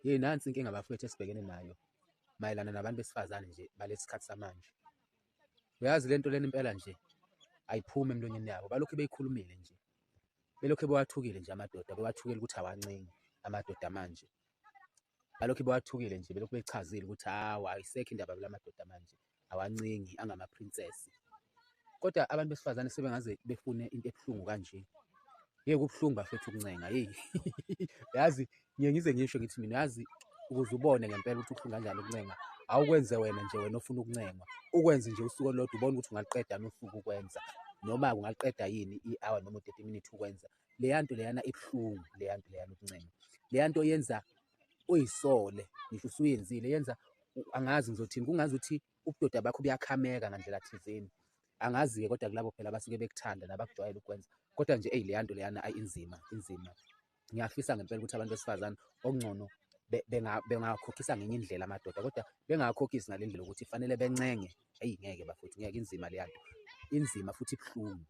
Nansi inkinga bafowethu esibhekene nayo mayelana nabantu besifazane nje balesi sikhathi samanje. Uyazi lento lena impela nje ayiphumi emlonyeni yabo, balokhu beyikhulumile nje, belokhu bewathukile nje amadoda, bewathukile ukuthi awancengi amadoda manje. Balokhu bewathukile nje, belokhu bechazile ukuthi hawu ayisekho indaba la madoda manje, awancengi angama-princess. Kodwa abantu besifazane sebengaze befune into ebuhlungu kanje. Kubuhlungu bafethu ukuncenga, yazi ngiye ngize ngisho ngithi mina yazi ukuze ubone ngempela ukuthi kubuhlungu kanjani ukuncenga, awukwenze wena nje wena ofuna ukuncengwa, ukwenze nje usuku olulodwa ubone ukuthi ungaliqeda nosuku ukwenza, noma ungaliqeda yini i-hour noma u-30 minutes ukwenza. Leya nto leyana ibuhlungu, leya nto leyana ukuncenga. Leya nto yenza uy'sole, ngisho usuyenzile, yenza angazi ngizothini, kungazi ukuthi ubudoda bakho buyakhameka ngandlela thizeni. Angazi-ke kodwa kulabo phela abasuke bekuthanda nabakujwayele ukwenza. Kodwa nje leya nto leyana inzima. Ngiyafisa ngempela ukuthi abantu besifazane okungcono bengakhokhisa ngenye indlela amadoda, kodwa bengakhokhisi ngale ndlela ukuthi fanele bencenge. Ngeke bafowethu, ngeke, inzima leya nto, inzima futhi ibuhlungu.